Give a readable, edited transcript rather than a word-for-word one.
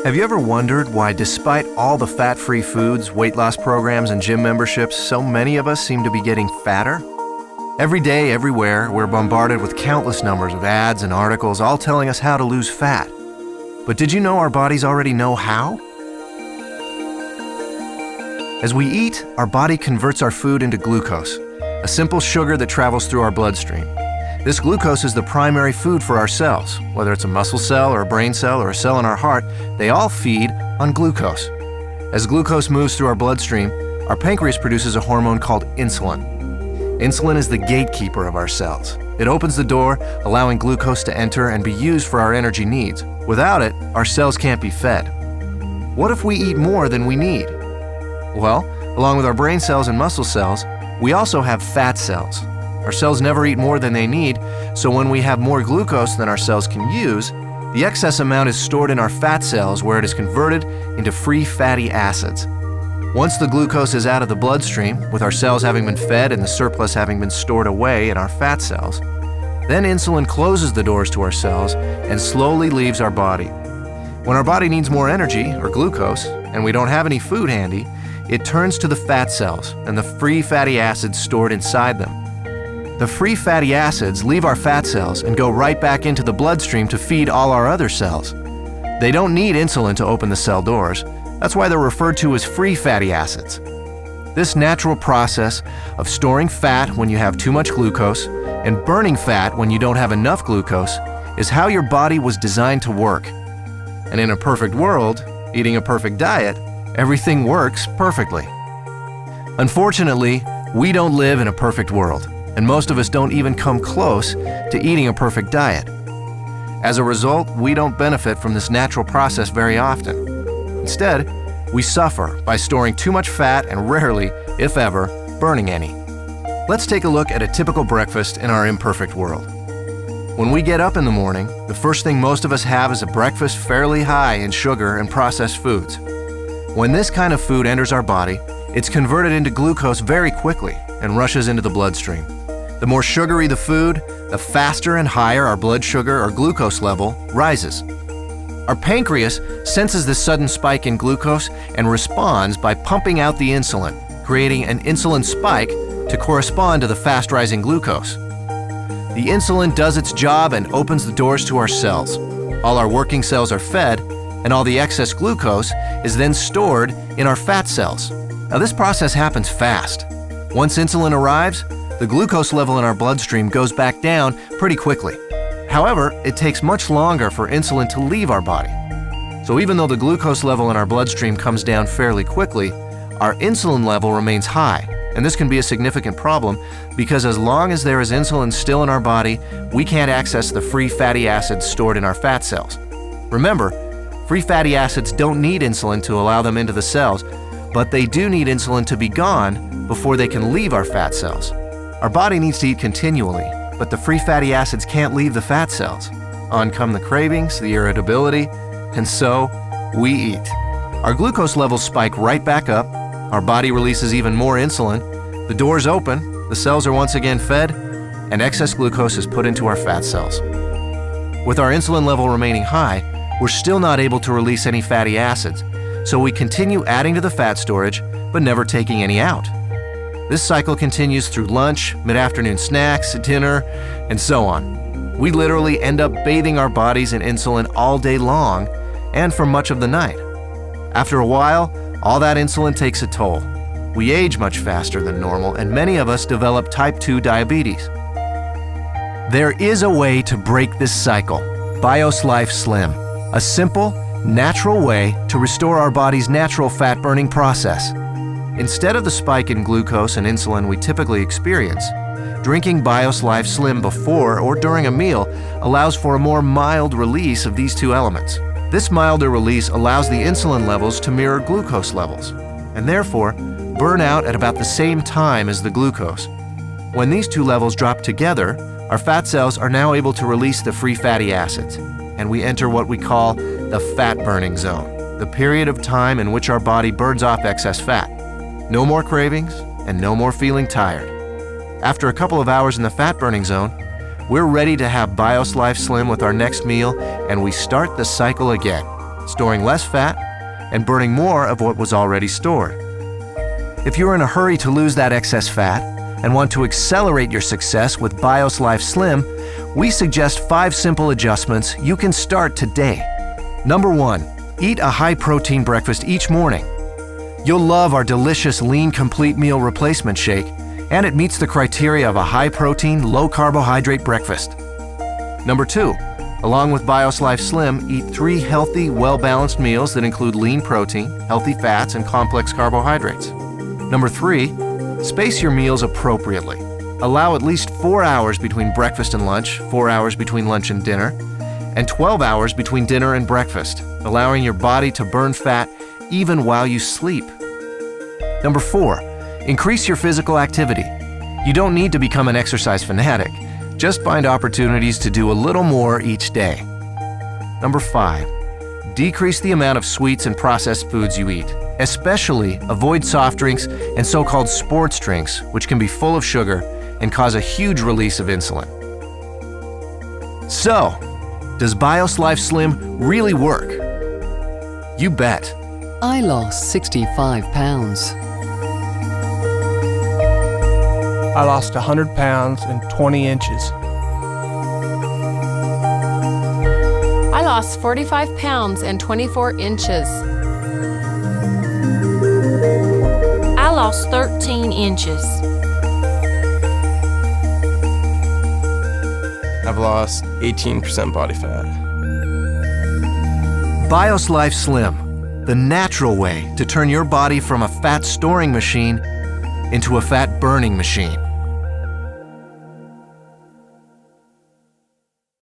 Have you ever wondered why, despite all the fat-free foods, weight loss programs, and gym memberships, so many of us seem to be getting fatter? Every day, everywhere, we're bombarded with countless numbers of ads and articles all telling us how to lose fat. But did you know our bodies already know how? As we eat, our body converts our food into glucose, a simple sugar that travels through our bloodstream. This glucose is the primary food for our cells. Whether it's a muscle cell or a brain cell or a cell in our heart, they all feed on glucose. As glucose moves through our bloodstream, our pancreas produces a hormone called insulin. Insulin is the gatekeeper of our cells. It opens the door, allowing glucose to enter and be used for our energy needs. Without it, our cells can't be fed. What if we eat more than we need? Well, along with our brain cells and muscle cells, we also have fat cells. Our cells never eat more than they need, so when we have more glucose than our cells can use, the excess amount is stored in our fat cells where it is converted into free fatty acids. Once the glucose is out of the bloodstream, with our cells having been fed and the surplus having been stored away in our fat cells, then insulin closes the doors to our cells and slowly leaves our body. When our body needs more energy, or glucose, and we don't have any food handy, it turns to the fat cells and the free fatty acids stored inside them. The free fatty acids leave our fat cells and go right back into the bloodstream to feed all our other cells. They don't need insulin to open the cell doors. That's why they're referred to as free fatty acids. This natural process of storing fat when you have too much glucose and burning fat when you don't have enough glucose is how your body was designed to work. And in a perfect world, eating a perfect diet, everything works perfectly. Unfortunately, we don't live in a perfect world, and most of us don't even come close to eating a perfect diet. As a result, we don't benefit from this natural process very often. Instead, we suffer by storing too much fat and rarely, if ever, burning any. Let's take a look at a typical breakfast in our imperfect world. When we get up in the morning, the first thing most of us have is a breakfast fairly high in sugar and processed foods. When this kind of food enters our body, it's converted into glucose very quickly and rushes into the bloodstream. The more sugary the food, the faster and higher our blood sugar or glucose level rises. Our pancreas senses this sudden spike in glucose and responds by pumping out the insulin, creating an insulin spike to correspond to the fast-rising glucose. The insulin does its job and opens the doors to our cells. All our working cells are fed, and all the excess glucose is then stored in our fat cells. Now, this process happens fast. Once insulin arrives, the glucose level in our bloodstream goes back down pretty quickly. However, it takes much longer for insulin to leave our body. So even though the glucose level in our bloodstream comes down fairly quickly, our insulin level remains high. And this can be a significant problem because as long as there is insulin still in our body, we can't access the free fatty acids stored in our fat cells. Remember, free fatty acids don't need insulin to allow them into the cells, but they do need insulin to be gone before they can leave our fat cells. Our body needs to eat continually, but the free fatty acids can't leave the fat cells. On come the cravings, the irritability, and so we eat. Our glucose levels spike right back up, our body releases even more insulin, the doors open, the cells are once again fed, and excess glucose is put into our fat cells. With our insulin level remaining high, we're still not able to release any fatty acids, so we continue adding to the fat storage, but never taking any out. This cycle continues through lunch, mid-afternoon snacks, dinner, and so on. We literally end up bathing our bodies in insulin all day long and for much of the night. After a while, all that insulin takes a toll. We age much faster than normal, and many of us develop type 2 diabetes. There is a way to break this cycle. BIOS Life Slim, a simple, natural way to restore our body's natural fat-burning process. Instead of the spike in glucose and insulin we typically experience, drinking BIOS Life Slim before or during a meal allows for a more mild release of these two elements. This milder release allows the insulin levels to mirror glucose levels, and therefore burn out at about the same time as the glucose. When these two levels drop together, our fat cells are now able to release the free fatty acids, and we enter what we call the fat-burning zone, the period of time in which our body burns off excess fat. No more cravings and no more feeling tired. After a couple of hours in the fat-burning zone, we're ready to have BIOS Life Slim with our next meal, and we start the cycle again, storing less fat and burning more of what was already stored. If you're in a hurry to lose that excess fat and want to accelerate your success with BIOS Life Slim, we suggest 5 simple adjustments you can start today. Number 1, eat a high-protein breakfast each morning. You'll love our delicious Lean Complete Meal Replacement Shake, and it meets the criteria of a high-protein, low-carbohydrate breakfast. Number 2, along with BIOS Life Slim, eat 3 healthy, well-balanced meals that include lean protein, healthy fats, and complex carbohydrates. Number 3, space your meals appropriately. Allow at least 4 hours between breakfast and lunch, 4 hours between lunch and dinner, and 12 hours between dinner and breakfast, allowing your body to burn fat even while you sleep. Number 4, increase your physical activity. You don't need to become an exercise fanatic. Just find opportunities to do a little more each day. Number 5, decrease the amount of sweets and processed foods you eat. Especially avoid soft drinks and so-called sports drinks, which can be full of sugar and cause a huge release of insulin. So, does BIOS Life Slim really work? You bet. I lost 65 pounds. I lost 100 pounds and 20 inches. I lost 45 pounds and 24 inches. I lost 13 inches. I've lost 18% body fat. BIOS Life Slim, the natural way to turn your body from a fat storing machine into a fat burning machine.